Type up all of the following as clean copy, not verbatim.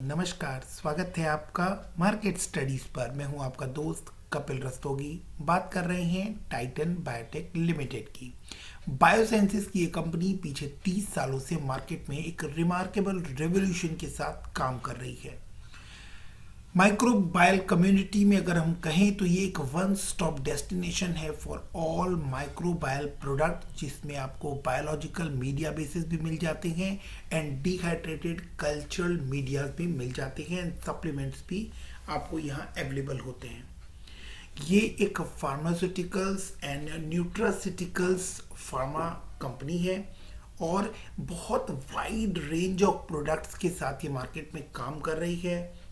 नमस्कार, स्वागत है आपका मार्केट स्टडीज पर। मैं हूं आपका दोस्त कपिल रस्तोगी। बात कर रहे हैं टाइटन बायोटेक लिमिटेड की। बायोसेंसेस की ये कंपनी पीछे 30 सालों से मार्केट में एक रिमार्केबल रेवोल्यूशन के साथ काम कर रही है। माइक्रोबायल कम्युनिटी में अगर हम कहें तो ये एक वन स्टॉप डेस्टिनेशन है फॉर ऑल माइक्रोबायल प्रोडक्ट, जिसमें आपको बायोलॉजिकल मीडिया बेसिस भी मिल जाते हैं एंड डिहाइड्रेटेड कल्चरल मीडिया भी मिल जाते हैं एंड सप्लीमेंट्स भी आपको यहाँ अवेलेबल होते हैं। ये एक फार्मास्यूटिकल्स एंड न्यूट्रासिटिकल्स फार्मा कंपनी है और बहुत वाइड रेंज ऑफ प्रोडक्ट्स के साथ ये मार्केट में काम कर रही है।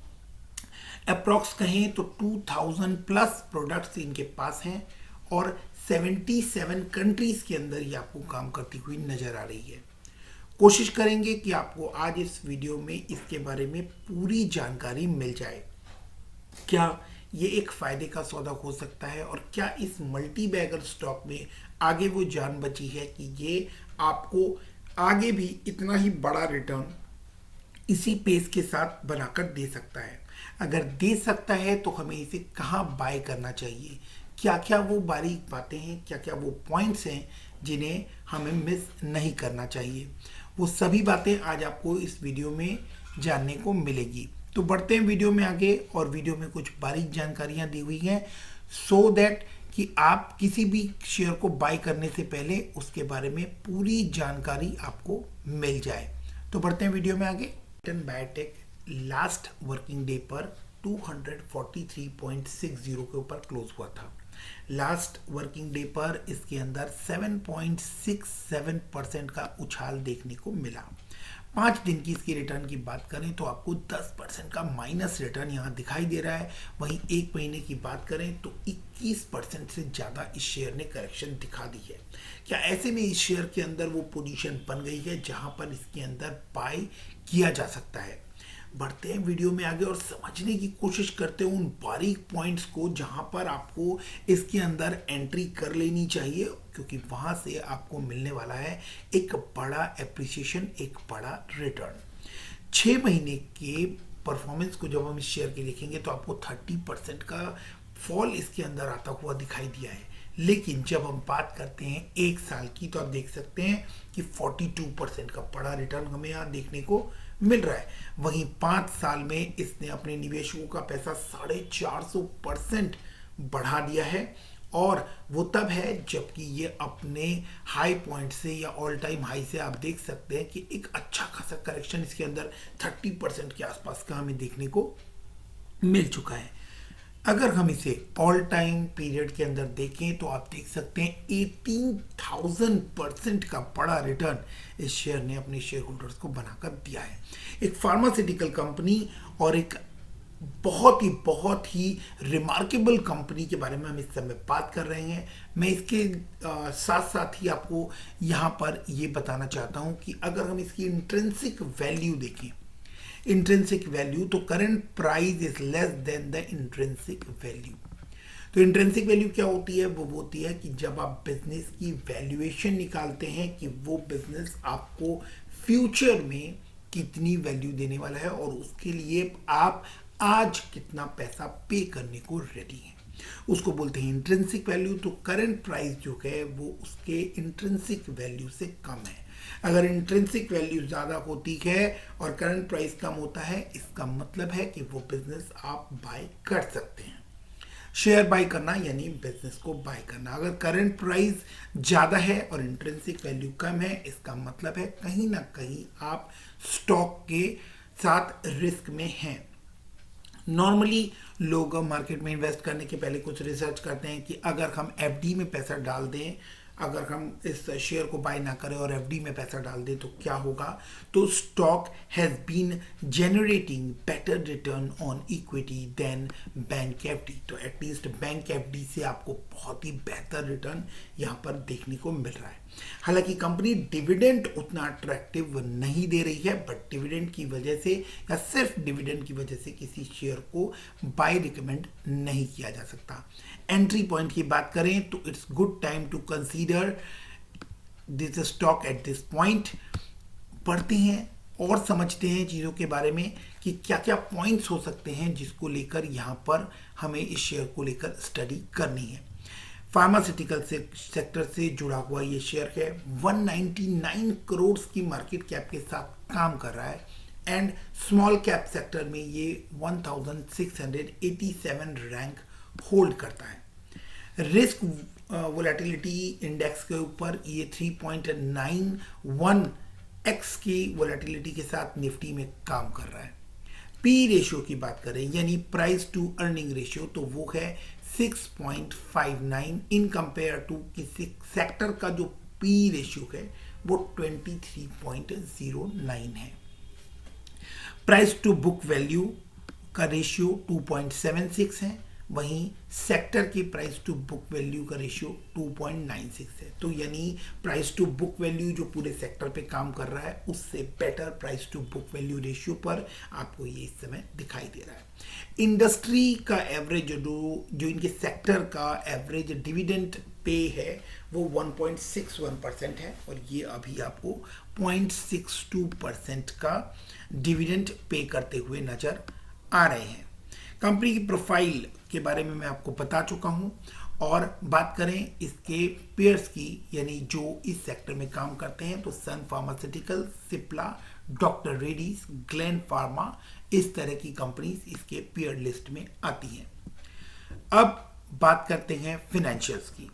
अप्रॉक्स कहें तो 2000 प्लस प्रोडक्ट्स इनके पास हैं और 77 कंट्रीज के अंदर ये आपको काम करती हुई नजर आ रही है। कोशिश करेंगे कि आपको आज इस वीडियो में इसके बारे में पूरी जानकारी मिल जाए। क्या ये एक फायदे का सौदा हो सकता है और क्या इस मल्टी बैगर स्टॉक में आगे वो जान बची है कि ये आपको आगे भी इतना ही बड़ा रिटर्न इसी पेस के साथ बनाकर दे सकता है। अगर दे सकता है तो हमें इसे कहाँ बाय करना चाहिए, क्या क्या वो बारीक बातें हैं, क्या क्या वो पॉइंट्स हैं जिन्हें हमें मिस नहीं करना चाहिए, वो सभी बातें आज आपको इस वीडियो में जानने को मिलेगी। तो बढ़ते हैं वीडियो में आगे और वीडियो में कुछ बारीक जानकारियां दी हुई हैं सो दैट कि आप किसी भी शेयर को बाय करने से पहले उसके बारे में पूरी जानकारी आपको मिल जाए। तो बढ़ते हैं वीडियो में आगे। Titan biotech last working day पर 243.60 के ऊपर क्लोज हुआ था। लास्ट वर्किंग डे पर इसके अंदर 7.67% का उछाल देखने को मिला। 5 दिन की इसकी रिटर्न की बात करें तो आपको 10% का माइनस रिटर्न यहाँ दिखाई दे रहा है। वहीं एक महीने की बात करें तो 21% से ज़्यादा इस शेयर ने करेक्शन दिखा दी है। क्या ऐसे में इस शेयर के अंदर वो पोजीशन बन गई है जहां पर इसके अंदर बाय किया जा सकता है? बढ़ते हैं वीडियो में आगे और समझने की कोशिश करते हैं उन बारीक पॉइंट्स को जहां पर आपको इसके अंदर एंट्री कर लेनी चाहिए, क्योंकि वहां से आपको मिलने वाला है एक बड़ा एप्रिसिएशन, एक बड़ा रिटर्न। 6 महीने के परफॉर्मेंस को जब हम इस शेयर के देखेंगे तो आपको 30% का फॉल इसके अंदर आता हुआ दिखाई दिया है। लेकिन जब हम बात करते हैं 1 साल की तो आप देख सकते हैं कि 42% का बड़ा रिटर्न हमें यहाँ देखने को मिल रहा है। वहीं 5 साल में इसने अपने निवेशकों का पैसा 450% बढ़ा दिया है और वो तब है जबकि ये अपने हाई पॉइंट से या ऑल टाइम हाई से आप देख सकते हैं कि एक अच्छा खासा करेक्शन इसके अंदर 30% के आसपास का हमें देखने को मिल चुका है। अगर हम इसे ऑल टाइम पीरियड के अंदर देखें तो आप देख सकते हैं 18,000% का बड़ा रिटर्न इस शेयर ने अपने शेयर होल्डर्स को बनाकर दिया है। एक फार्मास्यूटिकल कंपनी और एक बहुत ही रिमार्केबल कंपनी के बारे में हम इस समय बात कर रहे हैं। मैं इसके साथ साथ ही आपको यहाँ पर ये बताना चाहता हूँ कि अगर हम इसकी इंट्रिंसिक वैल्यू देखें, इंट्रिंसिक वैल्यू, तो current price is less than the intrinsic value. तो इंट्रिंसिक वैल्यू क्या होती है? वो होती है कि जब आप बिजनेस की वैल्यूएशन निकालते हैं कि वो बिजनेस आपको फ्यूचर में कितनी वैल्यू देने वाला है और उसके लिए आप आज कितना पैसा पे करने को रेडी हैं, उसको बोलते हैं इंट्रिंसिक वैल्यू। तो करंट प्राइस जो है वो उसके इंट्रिंसिक वैल्यू से कम है। अगर इंट्रिंसिक वैल्यू ज़्यादा होती है और करंट प्राइस कम होता है, इसका मतलब है कि वो बिजनेस आप बाय कर सकते हैं। शेयर बाय करना यानी बिजनेस को बाय करना। अगर करंट प्राइस ज़्यादा है और इंट्रिंसिक वैल्यू कम है, इसका मतलब है कहीं ना कहीं आप स्टॉक के साथ रिस्क में हैं। नॉर्मली लोग मार्केट में इन्वेस्ट करने के पहले कुछ रिसर्च करते हैं कि अगर हम एफडी में पैसा डाल दें, अगर हम इस शेयर को बाय ना करें और एफडी में पैसा डाल दें तो क्या होगा। तो stock has been generating better return on equity than bank FD. तो एटलीस्ट बैंक एफडी से आपको बहुत ही बेहतर रिटर्न यहाँ पर देखने को मिल रहा है। हालांकि कंपनी डिविडेंड उतना अट्रैक्टिव नहीं दे रही है, बट डिविडेंड की वजह से या सिर्फ डिविडेंड की वजह से किसी शेयर को बाय रिकमेंड नहीं किया जा सकता। एंट्री पॉइंट की बात करें तो it's good time to consider this stock at this point. पढ़ते हैं और समझते हैं चीज़ों के बारे में कि कि क्या क्या पॉइंट्स हो सकते हैं जिसको लेकर यहाँ पर हमें इस शेयर को लेकर स्टडी करनी है। फार्मास्यूटिकल सेक्टर से जुड़ा हुआ ये शेयर है, 199 करोड़ की मार्केट कैप के साथ काम कर रहा है एंड स्मॉल कैप सेक्टर में ये 1687 रैंक होल्ड करता है। रिस्क वोलेटिलिटी इंडेक्स के ऊपर ये 3.91 एक्स की वोलेटिलिटी के साथ निफ्टी में काम कर रहा है। पी रेशियो की बात करें यानी प्राइस टू अर्निंग रेशियो, तो वो है 6.59 इन कंपेयर टू किसी सेक्टर का जो पी रेशियो है वो 23.09 है। प्राइस टू बुक वैल्यू का रेशियो 2.76 है, वहीं सेक्टर की प्राइस टू बुक वैल्यू का रेशियो 2.96 है। तो यानी प्राइस टू बुक वैल्यू जो पूरे सेक्टर पे काम कर रहा है उससे better price to book value ratio पर आपको ये इस समय दिखाई दे रहा है। इंडस्ट्री का एवरेज जो इनके सेक्टर का एवरेज डिविडेंड पे है वो 1.61% है और ये अभी आपको 0.62% का डिविडेंड पे करते हुए नजर आ रहे हैं। कंपनी की प्रोफाइल के बारे में मैं आपको बता चुका हूं और बात करें इसके पेयर्स की यानी जो इस सेक्टर में काम करते हैं तो Sun pharmaceutical, Cipla, doctor Reddy's, Glen pharma, इस तरह की कंपनीज इसके पेयर लिस्ट में आती हैं। अब बात करते हैं फिनेंशियल्स की।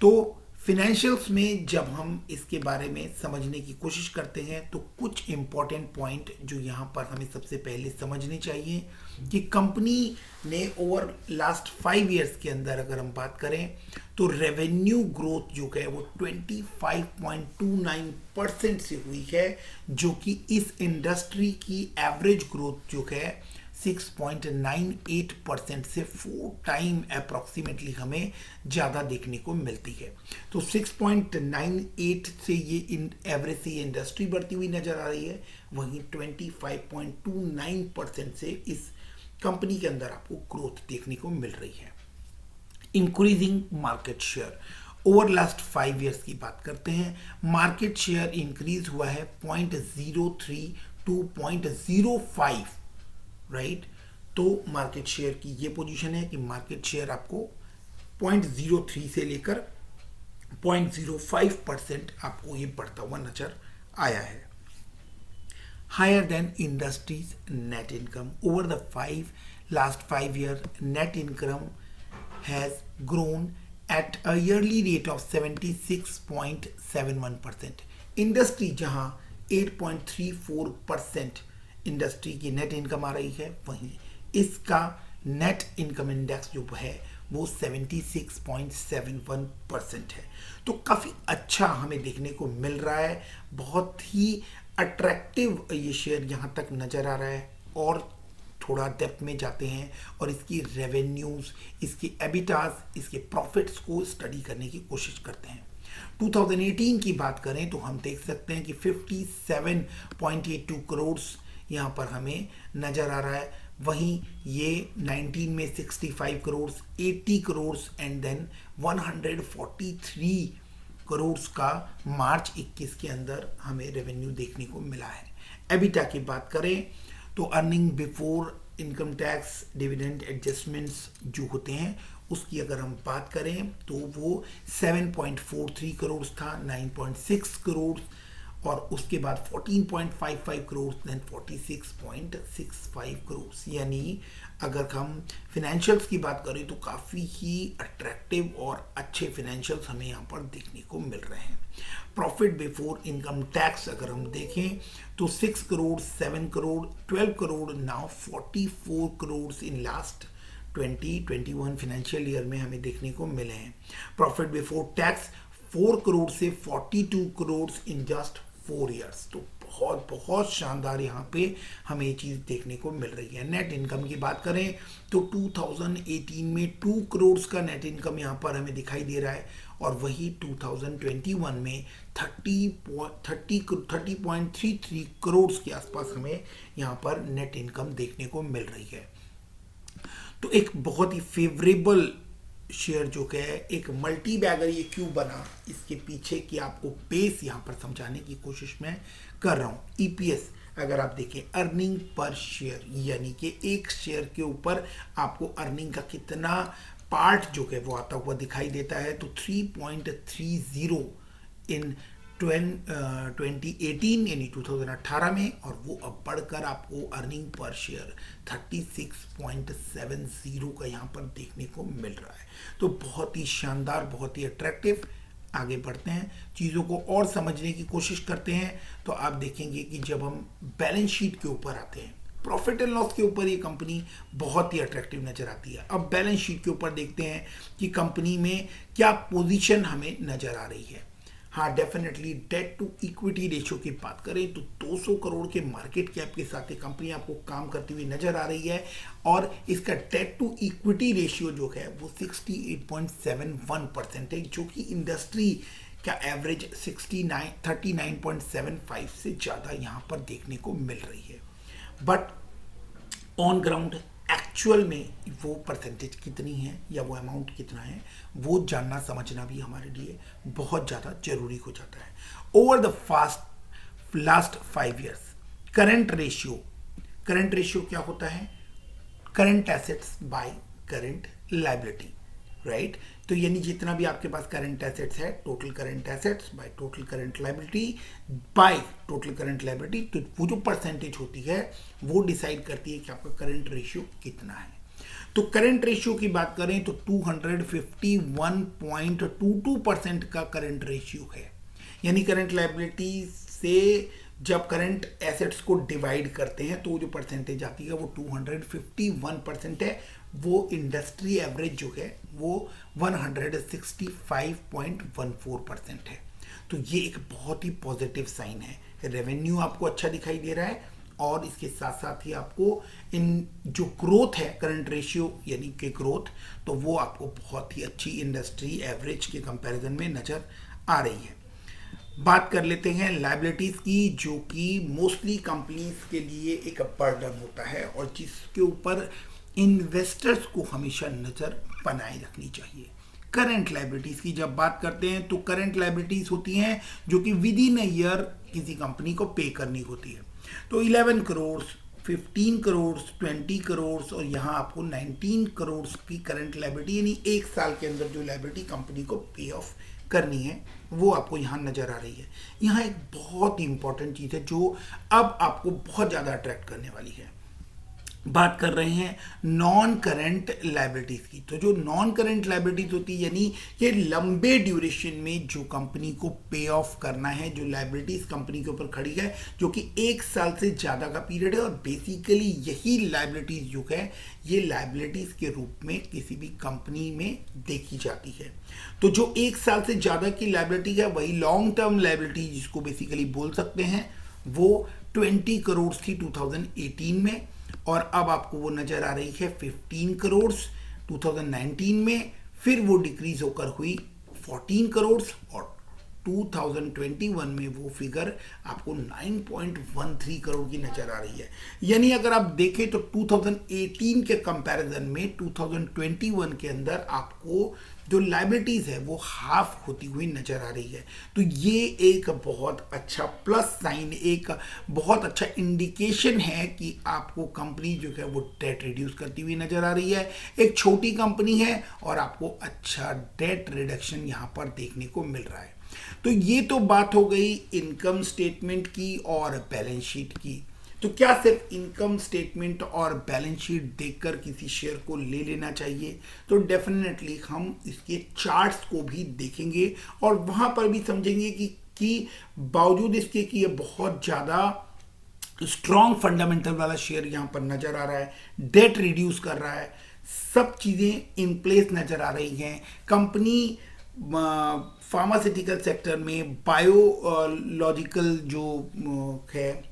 तो फिनेंशियल्स में जब हम इसके बारे में समझने की कोशिश करते हैं तो कुछ इंपॉर्टेंट पॉइंट जो यहाँ पर हमें सबसे पहले समझने चाहिए कि कंपनी ने ओवर लास्ट 5 इयर्स के अंदर अगर हम बात करें तो रेवेन्यू ग्रोथ जो है वो 25.29% से हुई है, जो कि इस इंडस्ट्री की एवरेज ग्रोथ जो है 6.98% से 4 टाइम अप्रॉक्सीमेटली हमें ज़्यादा देखने को मिलती है। तो 6.98 से ये एवरेज से ये इंडस्ट्री बढ़ती हुई नजर आ रही है, वहीं 25.29% से इस कंपनी के अंदर आपको ग्रोथ देखने को मिल रही है। Increasing market share over last 5 years की बात करते हैं, मार्केट शेयर इंक्रीज हुआ है 0.03 टू 0.05, राइट। तो मार्केट शेयर की ये पोजीशन है कि मार्केट शेयर आपको 0.03 से लेकर 0.05% आपको ये बढ़ता हुआ नजर आया है। Higher than industries net income over the last 5 year, net income has grown at a yearly rate of 76.71%। Industry जहां 8.34% इंडस्ट्री की नेट इनकम आ रही है, वहीं इसका नेट इनकम इंडेक्स जो है वो 76.71% है। तो काफ़ी अच्छा हमें देखने को मिल रहा है, बहुत ही अट्रैक्टिव ये शेयर यहाँ तक नज़र आ रहा है। और थोड़ा डेप्थ में जाते हैं और इसकी रेवेन्यूज़, इसकी एबिटास, इसके प्रॉफिट्स को स्टडी करने की कोशिश करते हैं। 2018 की बात करें तो हम देख सकते हैं कि 57.82 करोड़ यहाँ पर हमें नज़र आ रहा है, वहीं ये 19 में 65 करोड़, 80 करोड़ एंड देन 143 करोड़ का मार्च 21 के अंदर हमें रेवेन्यू देखने को मिला है। एबिटा की बात करें तो earning before income tax dividend adjustments जो होते हैं उसकी अगर हम बात करें तो वो 7.43 करोड़ था, 9.6 करोड़ और उसके बाद 14.55 करोड़, देन 46.65 करोड़। यानी अगर हम फिनेंशियल्स की बात करें तो काफ़ी ही अट्रैक्टिव और अच्छे फिनेंशियल्स हमें यहाँ पर देखने को मिल रहे हैं। प्रॉफिट बिफोर इनकम टैक्स अगर हम देखें तो 6 crore, 7 crore, 12 crore, now 44 crore in last 2021 financial year में हमें देखने को मिले हैं। प्रॉफिट बिफोर टैक्स 4 करोड़ से 42 करोड़ इन जस्ट 4 इयर्स। तो बहुत बहुत शानदार यहाँ पे हमें ये चीज़ देखने को मिल रही है। नेट इनकम की बात करें तो 2018 में 2 करोड़ का नेट इनकम यहाँ पर हमें दिखाई दे रहा है और वही 2021 में 30.33 करोड़ के आसपास हमें यहाँ पर नेट इनकम देखने को मिल रही है। तो एक बहुत ही फेवरेबल शेयर जो है, एक मल्टी बैगर ये क्यों बना, इसके पीछे की आपको बेस यहाँ पर समझाने की कोशिश मैं कर रहा हूँ। ईपीएस अगर आप देखें अर्निंग पर शेयर, यानी कि एक शेयर के ऊपर आपको अर्निंग का कितना पार्ट जो है वो आता हुआ दिखाई देता है, तो 3.30 इन 2018 यानी 2018 में, और वो अब बढ़कर आपको अर्निंग पर शेयर 36.70 का यहाँ पर देखने को मिल रहा है। तो बहुत ही शानदार, बहुत ही अट्रैक्टिव। आगे बढ़ते हैं, चीज़ों को और समझने की कोशिश करते हैं। तो आप देखेंगे कि जब हम बैलेंस शीट के ऊपर आते हैं, प्रॉफिट एंड लॉस के ऊपर ये कंपनी बहुत ही अट्रैक्टिव नजर आती है। अब बैलेंस शीट के ऊपर देखते हैं कि कंपनी में क्या पोजीशन हमें नजर आ रही है। हाँ, definitely debt to equity ratio की बात करें तो 200 करोड़ के मार्केट कैप के साथ ये कंपनी आपको काम करती हुई नजर आ रही है, और इसका डेट टू इक्विटी रेशियो जो है वो 68.71% है, जो कि इंडस्ट्री का एवरेज 39.75 से ज़्यादा यहाँ पर देखने को मिल रही है। बट ऑन ग्राउंड एक्चुअल में वो परसेंटेज कितनी है या वो अमाउंट कितना है, वो जानना समझना भी हमारे लिए बहुत ज़्यादा जरूरी हो जाता है। Over the last 5 years current ratio क्या होता है? Current assets by current liability, right. तो यानी जितना भी आपके पास करंट एसेट्स है, total current assets by total current liability by total current liability, तो वो जो परसेंटेज होती है वो डिसाइड करती है कि आपका करंट रेशियो कितना है। तो करंट रेशियो की बात करें तो 251.22% का करंट रेशियो है, यानी करंट लायबिलिटी से जब करंट एसेट्स को डिवाइड करते हैं तो जो परसेंटेज आती है वो 251% है। वो इंडस्ट्री एवरेज जो है वो 165.14% है। तो ये एक बहुत ही पॉजिटिव साइन है। रेवेन्यू आपको अच्छा दिखाई दे रहा है, और इसके साथ साथ ही आपको इन जो ग्रोथ है करंट रेशियो यानी कि ग्रोथ, तो वो आपको बहुत ही अच्छी इंडस्ट्री एवरेज के कंपैरिजन में नज़र आ रही है। बात कर लेते हैं लायबिलिटीज़ की, जो कि मोस्टली कंपनीज के लिए एक बर्डन होता है और जिसके ऊपर इन्वेस्टर्स को हमेशा नज़र बनाए रखनी चाहिए। करंट लायबिलिटीज़ की जब बात करते हैं तो करंट लायबिलिटीज़ होती हैं जो कि विद इन अ ईयर किसी कंपनी को पे करनी होती है। तो 11 करोड़, 15 करोड़, 20 करोड़ और यहाँ आपको 19 करोड़ की करंट लायबिलिटी, यानी एक साल के अंदर जो लायबिलिटी कंपनी को पे ऑफ करनी है वो आपको यहाँ नज़र आ रही है। यहाँ एक बहुत ही इंपॉर्टेंट चीज़ है जो अब आपको बहुत ज़्यादा अट्रैक्ट करने वाली है। बात कर रहे हैं नॉन करंट लायबिलिटीज की। तो जो नॉन करंट लायबिलिटीज होती है, यानी ये लंबे ड्यूरेशन में जो कंपनी को पे ऑफ करना है, जो लायबिलिटीज कंपनी के ऊपर खड़ी है, जो कि एक साल से ज़्यादा का पीरियड है, और बेसिकली यही लायबिलिटीज जो है ये लायबिलिटीज के रूप में किसी भी कंपनी में देखी जाती है। तो जो एक साल से ज़्यादा की लायबिलिटी है वही लॉन्ग टर्म लायबिलिटी जिसको बेसिकली बोल सकते हैं, वो 20 करोड़ थी 2018 में, और अब आपको वो नजर आ रही है 15 करोड़ 2019 में, फिर वो डिक्रीज होकर हुई 14 करोड़, और 2021 में वो फिगर आपको 9.13 करोड़ की नजर आ रही है। यानी अगर आप देखें तो 2018 के कंपैरिजन में 2021 के अंदर आपको जो लायबिलिटीज है वो हाफ होती हुई नजर आ रही है। तो ये एक बहुत अच्छा प्लस साइन, एक बहुत अच्छा इंडिकेशन है कि आपको कंपनी जो है वो डेट रिड्यूस करती हुई नजर आ रही है। एक छोटी कंपनी है और आपको अच्छा डेट रिडक्शन यहाँ पर देखने को मिल रहा है। तो ये तो बात हो गई इनकम स्टेटमेंट की और बैलेंस शीट की। तो क्या सिर्फ इनकम स्टेटमेंट और बैलेंस शीट देखकर किसी शेयर को ले लेना चाहिए? तो डेफिनेटली हम इसके चार्ट्स को भी देखेंगे और वहां पर भी समझेंगे कि बावजूद इसके कि ये बहुत ज़्यादा स्ट्रॉन्ग फंडामेंटल वाला शेयर यहाँ पर नज़र आ रहा है, डेट रिड्यूस कर रहा है, सब चीज़ें इन प्लेस नज़र आ रही हैं। कंपनी फार्मास्यूटिकल सेक्टर में बायोलॉजिकल जो है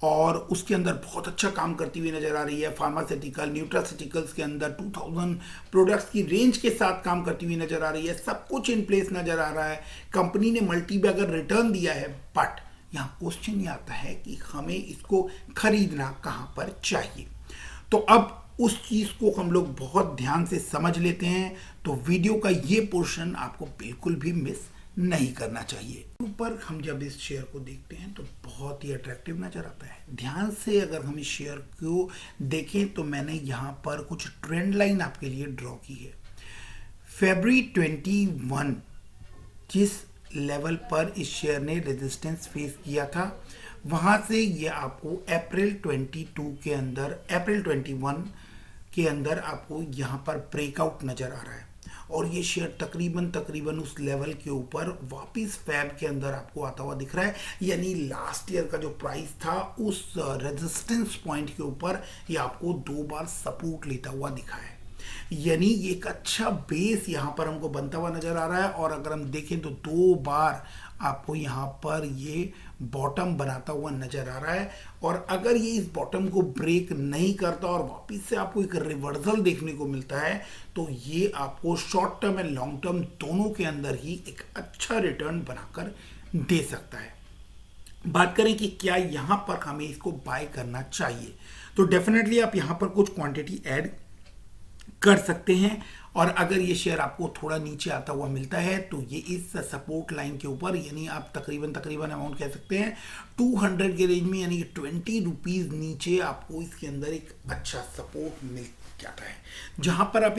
और उसके अंदर बहुत अच्छा काम करती हुई नजर आ रही है। फार्मास्यूटिकल, न्यूट्रास्यूटिकल्स के अंदर 2000 प्रोडक्ट्स की रेंज के साथ काम करती हुई नजर आ रही है। सब कुछ इन प्लेस नजर आ रहा है। कंपनी ने मल्टी बैगर रिटर्न दिया है, बट यहाँ क्वेश्चन ये आता है कि हमें इसको खरीदना कहाँ पर चाहिए। तो अब उस चीज़ को हम लोग बहुत ध्यान से समझ लेते हैं। तो वीडियो का ये पोर्शन आपको बिल्कुल भी मिस नहीं करना चाहिए। ऊपर हम जब इस शेयर को देखते हैं तो बहुत ही अट्रैक्टिव नज़र आता है। ध्यान से अगर हम इस शेयर को देखें तो मैंने यहाँ पर कुछ ट्रेंड लाइन आपके लिए ड्रॉ की है। फरवरी 21 जिस लेवल पर इस शेयर ने रेजिस्टेंस फेस किया था, वहाँ से ये आपको अप्रैल 21 के अंदर आपको यहाँ पर ब्रेकआउट नज़र आ रहा है और ये शेयर तकरीबन उस लेवल के ऊपर वापस फैब के अंदर आपको आता हुआ दिख रहा है। यानी लास्ट ईयर का जो प्राइस था उस रेजिस्टेंस पॉइंट के ऊपर ये आपको 2 बार सपोर्ट लेता हुआ दिखा है। यानी ये एक अच्छा बेस यहाँ पर हमको बनता हुआ नजर आ रहा है और अगर हम देखें तो 2 बार आपको यहाँ पर ये बॉटम बनाता हुआ नजर आ रहा है और अगर ये इस बॉटम को ब्रेक नहीं करता और वापस से आपको एक रिवर्सल देखने को मिलता है तो ये आपको short term and long term दोनों के अंदर ही एक अच्छा रिटर्न बनाकर दे सकता है। बात करें कि क्या यहाँ पर हमें इसको बाय करना चाहिए, तो डेफिनेटली आप यहाँ पर कुछ क्वांटिटी ऐड कर सकते हैं और अगर ये शेयर आपको थोड़ा नीचे आता हुआ मिलता है तो ये इस सपोर्ट लाइन के ऊपर, यानी आप तकरीबन अमाउंट कह सकते हैं 200 के रेंज में, यानी 20 रुपीज नीचे आपको इसके अंदर एक अच्छा सपोर्ट मिल जाता है जहां पर आप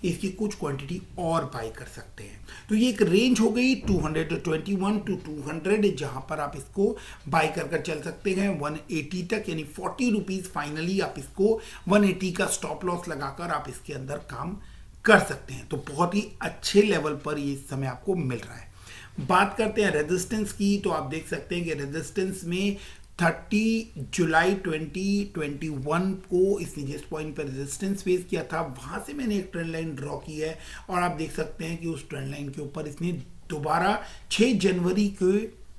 इसकी कुछ क्वांटिटी और बाय कर सकते हैं। तो ये एक रेंज हो गई 221 टू 200 जहां पर आप इसको बाय कर चल सकते हैं 180 तक, यानी 40 रुपीज फाइनली आप इसको 180 का स्टॉप लॉस लगाकर आप इसके अंदर काम कर सकते हैं। तो बहुत ही अच्छे लेवल पर ये इस समय आपको मिल रहा है। बात करते हैं रेजिस्टेंस की, तो आप देख सकते हैं कि रेजिस्टेंस में 30 जुलाई 2021 को इसने जिस पॉइंट पर रेजिस्टेंस फेस किया था वहां से मैंने एक ट्रेंड लाइन ड्रॉ की है और आप देख सकते हैं कि उस ट्रेंड लाइन के ऊपर इसने दोबारा 6 जनवरी के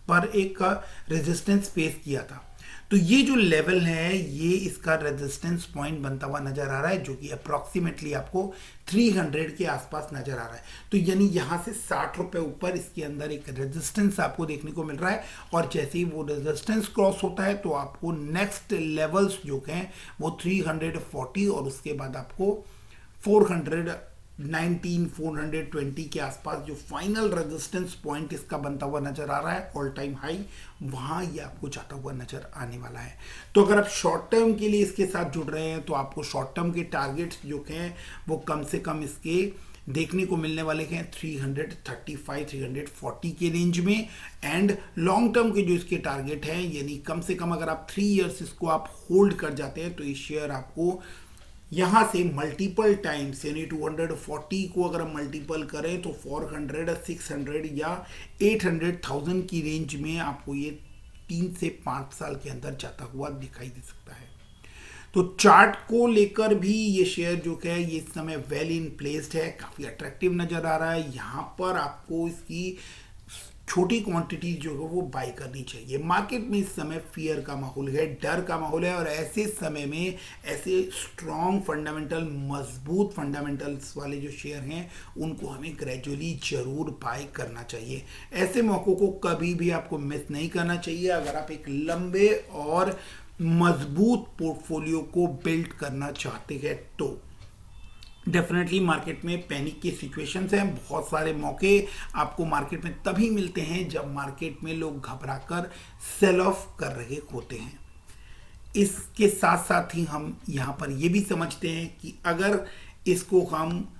पर एक रेजिस्टेंस फेस किया था। तो ये जो लेवल है ये इसका रेजिस्टेंस पॉइंट बनता हुआ नजर आ रहा है जो कि अप्रॉक्सीमेटली आपको 300 के आसपास नजर आ रहा है। तो यानी यहां से 60 रुपए ऊपर इसके अंदर एक रेजिस्टेंस आपको देखने को मिल रहा है और जैसे ही वो रेजिस्टेंस क्रॉस होता है तो आपको नेक्स्ट लेवल्स जो हैं वो 340 और उसके बाद आपको 420 के आसपास जो फाइनल रेजिस्टेंस पॉइंट इसका बनता हुआ नजर आ रहा है, ऑल टाइम हाई, वहां ये आपको जाता हुआ नजर आने वाला है। तो अगर आप शॉर्ट टर्म के लिए इसके साथ जुड़ रहे हैं तो आपको शॉर्ट टर्म के टारगेट्स जो हैं वो कम से कम इसके देखने को मिलने वाले हैं 335-340 के रेंज में एंड लॉन्ग टर्म के जो इसके टारगेट हैं, यानी कम से कम अगर आप 3 इयर्स इसको आप होल्ड कर जाते हैं तो ये शेयर आपको यहां से मल्टीपल टाइम्स, यानी 240 को अगर हम मल्टीपल करें तो 400, 600 या 800,000 की रेंज में आपको ये 3 से 5 साल के अंदर जाता हुआ दिखाई दे सकता है। तो चार्ट को लेकर भी ये शेयर जो है ये इस समय वेल इन प्लेस्ड है, काफी अट्रैक्टिव नजर आ रहा है। यहाँ पर आपको इसकी छोटी क्वांटिटी जो है वो बाय करनी चाहिए। मार्केट में इस समय फियर का माहौल है, डर का माहौल है और ऐसे समय में ऐसे स्ट्रॉन्ग फंडामेंटल, मजबूत फंडामेंटल्स वाले जो शेयर हैं उनको हमें ग्रेजुअली जरूर बाय करना चाहिए। ऐसे मौकों को कभी भी आपको मिस नहीं करना चाहिए अगर आप एक लंबे और मजबूत पोर्टफोलियो को बिल्ड करना चाहते हैं तो। डेफिनेटली मार्केट में पैनिक की सिचुएशंस हैं, बहुत सारे मौके आपको मार्केट में तभी मिलते हैं जब मार्केट में लोग घबराकर सेल ऑफ कर रहे होते हैं। इसके साथ साथ ही हम यहाँ पर ये भी समझते हैं कि अगर इसको हम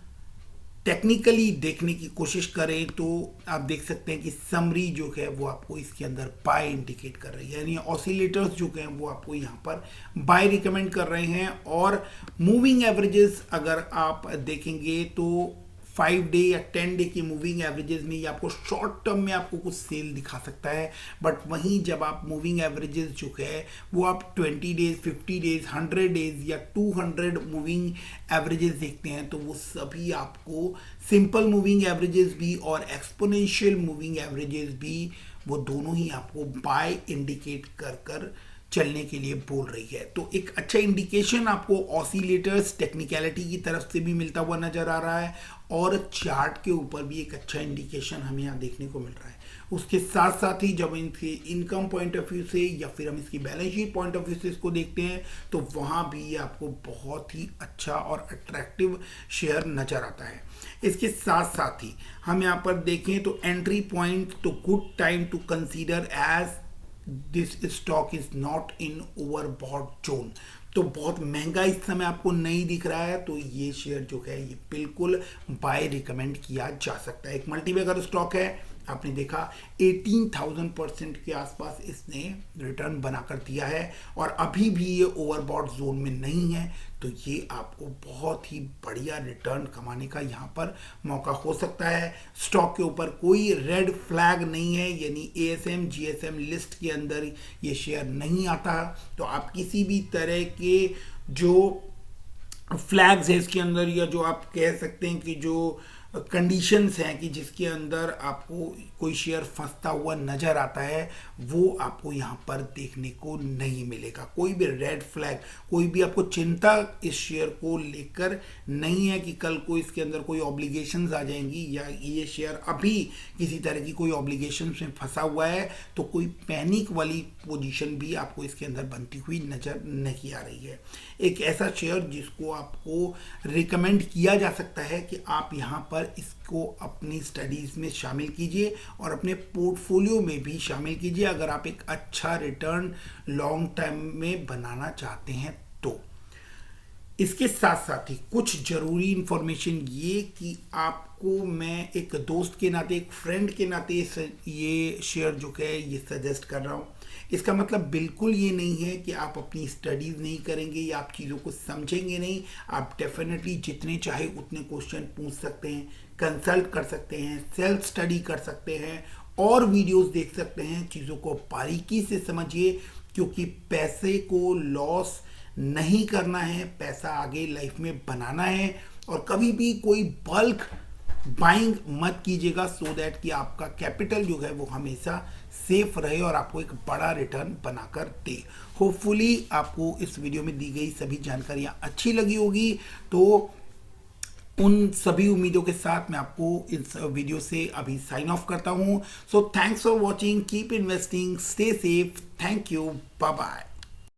टेक्निकली देखने की कोशिश करें तो आप देख सकते हैं कि समरी जो है वो आपको इसके अंदर बाय इंडिकेट कर रही है, यानी ऑसिलेटर्स जो हैं वो आपको यहाँ पर बाय रिकमेंड कर रहे हैं। और मूविंग एवरेजेस अगर आप देखेंगे तो 5 डे या 10 डे की मूविंग एवरेजेस में ये आपको शॉर्ट टर्म में आपको कुछ सेल दिखा सकता है, बट वहीं जब आप मूविंग एवरेजेस जो है वो आप 20 डेज, 50 डेज, 100 डेज या 200 मूविंग एवरेजेस देखते हैं तो वो सभी आपको सिंपल मूविंग एवरेजेस भी और एक्सपोनेंशियल मूविंग एवरेजेस भी, वो दोनों ही आपको बाय इंडिकेट कर चलने के लिए बोल रही है। तो एक अच्छा इंडिकेशन आपको ऑसिलेटर्स टेक्निकलिटी की तरफ से भी मिलता हुआ नजर आ रहा है और चार्ट के ऊपर भी एक अच्छा इंडिकेशन हमें यहाँ देखने को मिल रहा है। उसके साथ साथ ही जब इनके इनकम पॉइंट ऑफ व्यू से या फिर हम इसकी balance sheet point of view से इसको देखते हैं तो वहाँ भी आपको बहुत ही अच्छा और अट्रैक्टिव शेयर नजर आता है। इसके साथ साथ ही हम यहाँ पर देखें तो एंट्री पॉइंट, तो good time to consider as this stock is not in overbought zone. तो बहुत महंगा इस समय आपको नहीं दिख रहा है, तो ये शेयर जो है ये बिल्कुल बाय रिकमेंड किया जा सकता है। एक मल्टीबैगर स्टॉक है, आपने देखा 18,000% के आसपास इसने रिटर्न बनाकर दिया है और अभी भी ये ओवरबॉट जोन में नहीं है, तो ये आपको बहुत ही बढ़िया रिटर्न कमाने का यहाँ पर मौका हो सकता है। स्टॉक के ऊपर कोई रेड फ्लैग नहीं है, यानी एएसएम जीएसएम लिस्ट के अंदर ये शेयर नहीं आता, तो आप किसी भी तरह के जो फ्लैग्स है इसके अंदर, या जो आप कह सकते हैं कि जो कंडीशंस हैं कि जिसके अंदर आपको कोई शेयर फंसता हुआ नजर आता है, वो आपको यहाँ पर देखने को नहीं मिलेगा। कोई भी रेड फ्लैग, कोई भी आपको चिंता इस शेयर को लेकर नहीं है कि कल को इसके अंदर कोई ऑब्लिगेशंस आ जाएंगी या ये शेयर अभी किसी तरह की कोई ऑब्लिगेशंस में फंसा हुआ है, तो कोई पैनिक वाली पोजीशन भी आपको इसके अंदर बनती हुई नजर नहीं आ रही है। एक ऐसा शेयर जिसको आपको रिकमेंड किया जा सकता है कि आप यहाँ पर इसको अपनी स्टडीज में शामिल कीजिए और अपने पोर्टफोलियो में भी शामिल कीजिए, अगर आप एक अच्छा रिटर्न लॉन्ग टर्म में बनाना चाहते हैं तो। इसके साथ साथ ही कुछ जरूरी इंफॉर्मेशन ये कि आपको मैं एक दोस्त के नाते, एक फ्रेंड के नाते ये शेयर जो है ये सजेस्ट कर रहा हूँ। इसका मतलब बिल्कुल ये नहीं है कि आप अपनी स्टडीज नहीं करेंगे या आप चीज़ों को समझेंगे नहीं। आप डेफिनेटली जितने चाहे उतने क्वेश्चन पूछ सकते हैं, कंसल्ट कर सकते हैं, सेल्फ स्टडी कर सकते हैं और वीडियोस देख सकते हैं। चीज़ों को बारीकी से समझिए, क्योंकि पैसे को लॉस नहीं करना है, पैसा आगे लाइफ में बनाना है। और कभी भी कोई बल्क बाइंग मत कीजिएगा, सो दैट कि आपका कैपिटल जो है वो हमेशा सेफ रहे और आपको एक बड़ा रिटर्न बनाकर दे। होपफुली आपको इस वीडियो में दी गई सभी जानकारियां अच्छी लगी होगी। तो उन सभी उम्मीदों के साथ मैं आपको इस वीडियो से अभी साइन ऑफ करता हूं। So thanks for watching, keep investing, stay safe, thank you, bye bye.